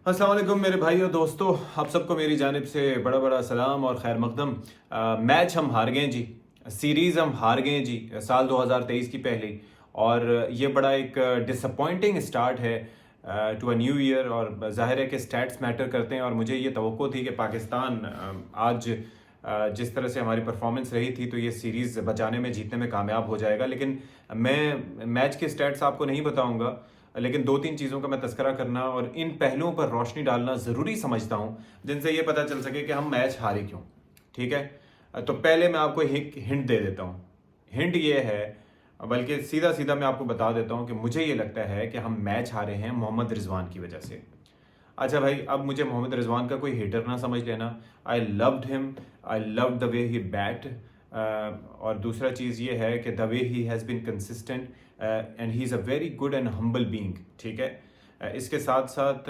अस्सलाम वालेकुम मेरे भाई और दोस्तों, आप सबको मेरी जानिब से बड़ा बड़ा सलाम और खैर मकदम। मैच हम हार गए जी, सीरीज़ हम हार गए जी साल 2023 की पहली। और ये बड़ा एक डिसअपॉइंटिंग स्टार्ट है टू अ न्यू ईयर। और जाहिर है कि स्टैट्स मैटर करते हैं और मुझे ये तवक्को थी कि पाकिस्तान आज जिस तरह से हमारी परफॉर्मेंस रही थी तो ये सीरीज़ बचाने में जीतने में कामयाब हो जाएगा। लेकिन मैं मैच के स्टैट्स आपको नहीं बताऊंगा, लेकिन दो तीन चीज़ों का मैं तस्करा करना और इन पहलुओं पर रोशनी डालना ज़रूरी समझता हूँ जिनसे ये पता चल सके कि हम मैच हारे क्यों। ठीक है, तो पहले मैं आपको एक हिंट दे देता हूँ। हिंट ये है, बल्कि सीधा सीधा मैं आपको बता देता हूँ कि मुझे ये लगता है कि हम मैच हारे हैं मोहम्मद रिजवान की वजह से। अच्छा भाई, अब मुझे मोहम्मद रिजवान का कोई हेटर ना समझ लेना। I loved him, I love the way he bat. और दूसरा चीज़ ये है कि the way he has been consistent and he is a very good and humble being. ठीक है, इसके साथ साथ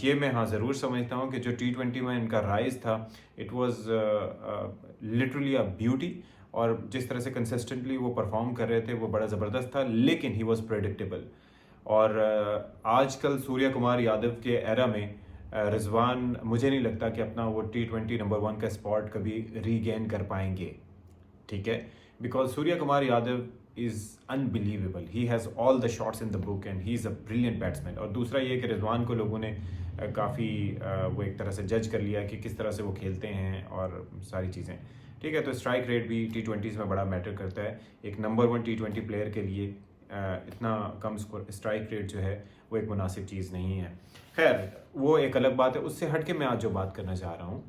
ये मैं हाँ ज़रूर समझता हूँ कि जो T20 में इनका राइज था, it was literally a beauty. और जिस तरह से कंसिस्टेंटली वो परफॉर्म कर रहे थे वो बड़ा ज़बरदस्त था, लेकिन ही वॉज प्रेडिक्टेबल। और आजकल सूर्य कुमार यादव के एरा में रिजवान मुझे नहीं लगता कि अपना वो T20 नंबर वन का स्पॉट कभी रीगेन कर पाएंगे। ठीक है, because Surya Kumar Yadav is unbelievable, he has all the shots in the book and he is a brilliant batsman. और दूसरा ये कि रिजवान को लोगों ने काफ़ी वो एक तरह से जज कर लिया कि किस तरह से वो खेलते हैं और सारी चीज़ें। ठीक है, तो स्ट्राइक रेट भी T20s में बड़ा मैटर करता है। एक नंबर वन T20 प्लेयर के लिए इतना कम स्कोर स्ट्राइक रेट जो है वो एक मुनासिब चीज़ नहीं है। खैर, वो एक अलग बात है। उससे हट के मैं आज जो बात करना चाह रहा हूँ,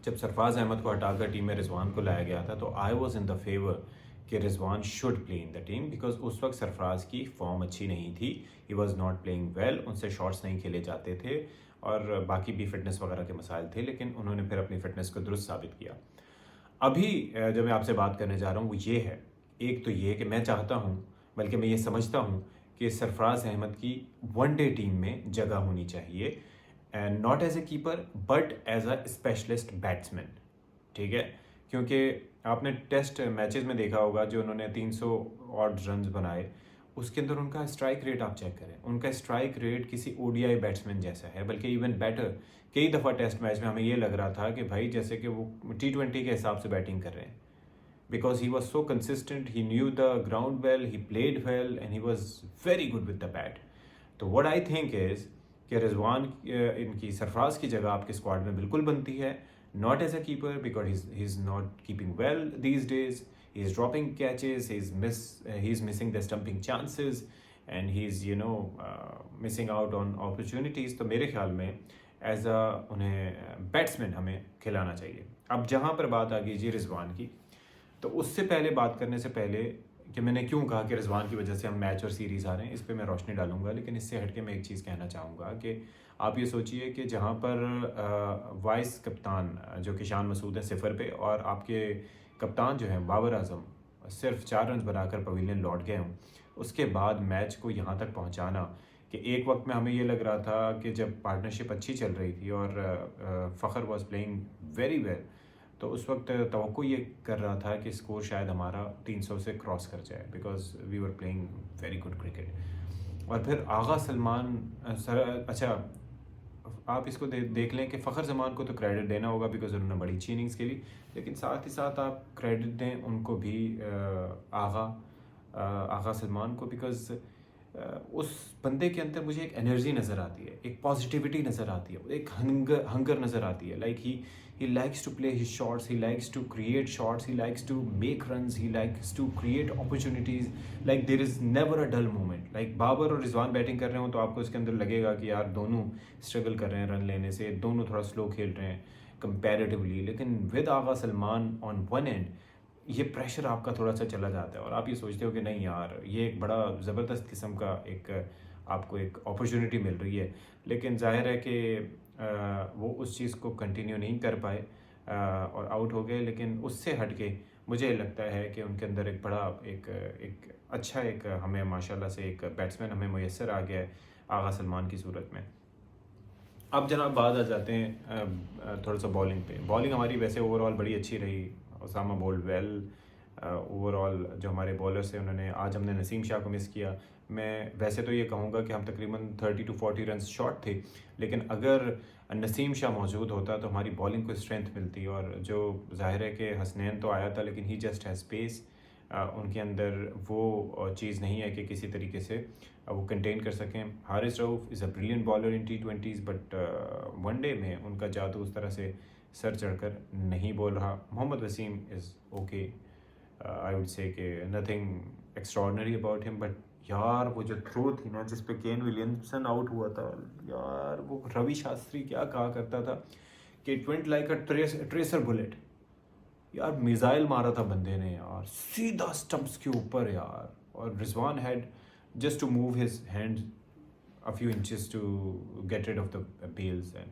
जब सरफराज अहमद को हटाकर टीम में रिजवान को लाया गया था तो I was in the favour कि Rizwan should play in the team, because उस वक्त सरफराज की फॉर्म अच्छी नहीं थी। He was not playing well, उनसे शॉट्स नहीं खेले जाते थे और बाकी भी फिटनेस वगैरह के मसाइल थे, लेकिन उन्होंने फिर अपनी फिटनेस को दुरुस्त साबित किया। अभी जो मैं आपसे बात करने जा रहा हूँ वो ये है, एक तो ये कि मैं चाहता हूँ, बल्कि मैं ये समझता हूँ कि सरफराज अहमद की वनडे टीम में जगह होनी चाहिए, and not as a keeper but as a specialist batsman. ठीक है, क्योंकि आपने टेस्ट मैचेस में देखा होगा जो उन्होंने 300 ऑड रन बनाए, उसके अंदर उनका स्ट्राइक रेट आप चेक करें, उनका स्ट्राइक रेट किसी ओडीआई बैट्समैन जैसा है, बल्कि इवन बेटर। कई दफ़ा टेस्ट मैच में हमें ये लग रहा था कि भाई जैसे कि वो T20 के हिसाब से बैटिंग कर रहे हैं, because he was so consistent, he new the ground well, he played well and he was very good with the bat. तो व्हाट आई थिंक इज़ कि रिजवान इनकी सरफराज की जगह आपके स्क्वाड में बिल्कुल बनती है, not as a keeper because he is not keeping well these days. He is dropping catches, he's missing the stumping chances, and he's missing out on opportunities. तो मेरे ख्याल में एज अ उन्हें बैट्समैन हमें खिलाना चाहिए। अब जहाँ पर बात आ गई जी रिजवान की, तो उससे पहले बात करने से पहले कि मैंने क्यों कहा कि रिजवान की वजह से हम मैच और सीरीज़ आ रहे हैं, इस पर मैं रोशनी डालूंगा। लेकिन इससे हटके मैं एक चीज़ कहना चाहूँगा कि आप ये सोचिए कि जहाँ पर वाइस कप्तान जो कि शान मसूद है सिफर पे, और आपके कप्तान जो हैं बाबर आजम सिर्फ 4 रन बनाकर पवेलियन लौट गए हों, उसके बाद मैच को यहाँ तक पहुँचाना कि एक वक्त में हमें ये लग रहा था कि जब पार्टनरशिप अच्छी चल रही थी और Fakhar was playing very well, तो उस वक्त तवक्को ये कर रहा था कि स्कोर शायद हमारा 300 से क्रॉस कर जाए, because we were playing very good cricket. और फिर आगा सलमान सर, अच्छा आप इसको देख लें कि फ़खर जमान को तो क्रेडिट देना होगा बिकॉज उन्होंने बड़ी अच्छी इनिंग्स खेली, लेकिन साथ ही साथ आप क्रेडिट दें उनको भी, आगा आगा सलमान को, बिकॉज उस बंदे के अंदर मुझे एक एनर्जी नज़र आती है, एक पॉजिटिविटी नज़र आती है, एक हंगर नज़र आती है। Like he likes to play his shots, he likes to create shots, he likes to make runs, he likes to create opportunities, like there is never a dull moment। like Babar और Rizwan batting कर रहे हो तो आपको इसके अंदर लगेगा कि यार दोनों स्ट्रगल कर रहे हैं रन लेने से, दोनों थोड़ा स्लो खेल रहे हैं कंपैरेटिवली, लेकिन with Agha Salman on one end ये प्रेशर आपका थोड़ा सा चला जाता है और आप ये सोचते हो कि नहीं यार ये एक बड़ा ज़बरदस्त किस्म का एक आपको एक अपॉर्चुनिटी मिल रही है। लेकिन जाहिर है कि वो उस चीज़ को कंटिन्यू नहीं कर पाए और आउट हो गए। लेकिन उससे हट के मुझे लगता है कि उनके अंदर एक बड़ा एक अच्छा एक हमें माशाल्लाह से एक बैट्समैन हमें मुयस्सर आ गया है आगा सलमान की सूरत में। अब जनाब बात आ जाते हैं थोड़ा सा बॉलिंग पे। बॉलिंग हमारी वैसे ओवरऑल बड़ी अच्छी रही, ओसामा बोल्ड वेल, ओवरऑल जो हमारे बॉलर्स थे उन्होंने, आज हमने नसीम शाह को मिस किया। मैं वैसे तो ये कहूँगा कि हम तकरीबन 30 to 40 रन शॉर्ट थे, लेकिन अगर नसीम शाह मौजूद होता तो हमारी बॉलिंग को स्ट्रेंथ मिलती। और जो ज़ाहिर है कि हसनैन तो आया था, लेकिन ही जस्ट हैज़ स्पेस, उनके अंदर वो चीज़ नहीं है कि किसी तरीके से वो कंटेन कर सकें। Haris Rauf is a brilliant bowler in T20s, but one day में उनका जादू उस तरह से सर चढ़कर नहीं बोल रहा। Mohammad Wasim is okay, I would say कि nothing extraordinary about him, but यार वो जो थ्रो थी ना जिस पे केन विलियमसन आउट हुआ था, यार वो रवि शास्त्री क्या कहा करता था कि it went like a tracer bullet. यार मिसाइल मारा था बंदे ने यार, सीधा स्टंप्स के ऊपर यार, और Rizwan had just to move his hand a few inches to get rid of the bails. And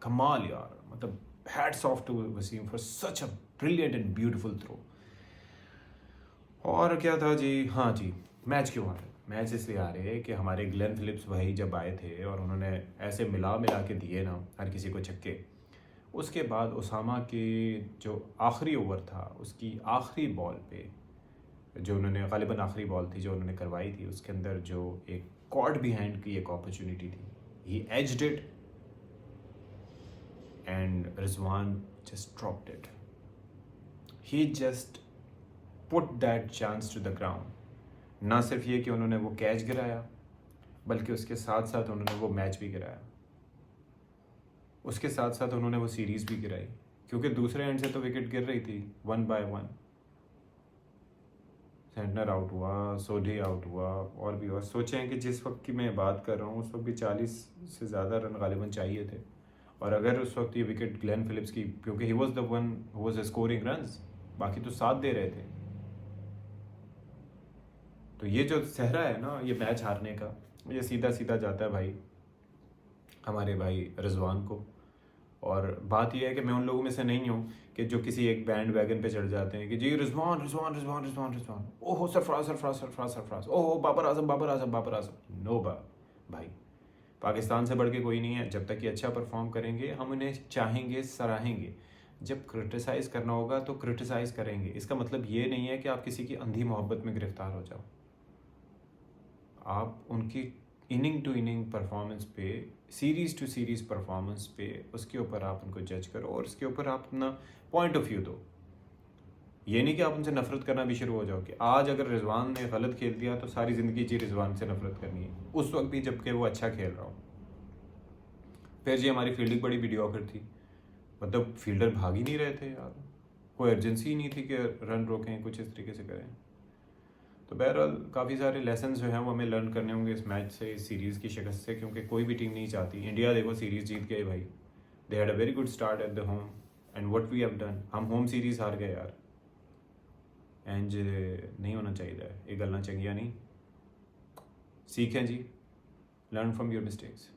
कमाल यार, मतलब hats off to Wasim for such a brilliant and beautiful throw. और क्या था जी, हाँ जी, मैच क्यों आ रहे? मैच इसलिए आ रहे हैं कि हमारे ग्लेन फिलिप्स भाई जब आए थे और उन्होंने ऐसे मिला मिला के दिए ना हर किसी को छक्के, उसके बाद उसामा के जो आखिरी ओवर था उसकी आखिरी बॉल पे, जो उन्होंने गालिबन आखिरी बॉल थी जो उन्होंने करवाई थी, उसके अंदर जो एक कॉर्ड बिहाइंड की एक अपॉर्चुनिटी थी, he edged it and Rizwan just dropped it. He just put that chance to the ground. ना सिर्फ ये कि उन्होंने वो कैच गिराया, बल्कि उसके साथ साथ उन्होंने वो मैच भी गिराया, उसके साथ साथ उन्होंने वो सीरीज़ भी गिराई, क्योंकि दूसरे एंड से तो विकेट गिर रही थी 1 by 1। सेंटनर आउट हुआ, सोढी आउट हुआ, और भी हुआ। सोचें कि जिस वक्त की मैं बात कर रहा हूँ उस वक्त भी 40 से ज़्यादा रन गालिबन चाहिए थे, और अगर उस वक्त ये विकेट ग्लेन फिलिप्स की, क्योंकि he was the one who was scoring runs, बाकी तो साथ दे रहे थे। तो ये जो सहरा है ना ये मैच हारने का, ये सीधा सीधा जाता है भाई हमारे भाई रिजवान को। और बात यह है कि मैं उन लोगों में से नहीं हूँ कि जो किसी एक बैंड वैगन पे चढ़ जाते हैं कि जी रिजवान रिजवान रिजवान रिजवान रिजवान, ओहो सरफराज सरफराज सरफराज सरफराज, ओहो बाबर आजम बाबर आजम बाबर आजम। नो भाई, पाकिस्तान से बढ़ के कोई नहीं है। जब तक ये अच्छा परफॉर्म करेंगे हम उन्हें चाहेंगे, सराहेंगे। जब क्रिटिसाइज़ करना होगा तो क्रिटिसाइज़ करेंगे। इसका मतलब ये नहीं है कि आप किसी की अंधी मोहब्बत में गिरफ्तार हो जाओ। आप उनकी इनिंग टू इनिंग परफॉर्मेंस पे, सीरीज़ टू सीरीज़ परफॉर्मेंस पे, उसके ऊपर आप उनको जज करो और उसके ऊपर आप अपना पॉइंट ऑफ व्यू दो। ये नहीं कि आप उनसे नफरत करना भी शुरू हो जाओ कि आज अगर रिजवान ने गलत खेल दिया तो सारी ज़िंदगी जी रिजवान से नफरत करनी है, उस वक्त भी जबकि वो अच्छा खेल रहा हो। फिर जी हमारी फील्डिंग बड़ी मीडियोकर थी, मतलब फील्डर भाग ही नहीं रहे थे यार, कोई अर्जेंसी ही नहीं थी कि रन रोकें, कुछ इस तरीके से करें। तो बहरहाल काफ़ी सारे लेसन्स जो हैं वो हमें लर्न करने होंगे इस मैच से, इस सीरीज़ की शिकस्त से, क्योंकि कोई भी टीम नहीं चाहती। इंडिया देखो सीरीज़ जीत गए भाई, they had a very good start at the home, and what we have done, हम होम सीरीज़ हार गए यार। एंड नहीं होना चाहिए, ये गलना चंगिया नहीं। सीखें जी, लर्न फ्रॉम योर मिस्टेक्स।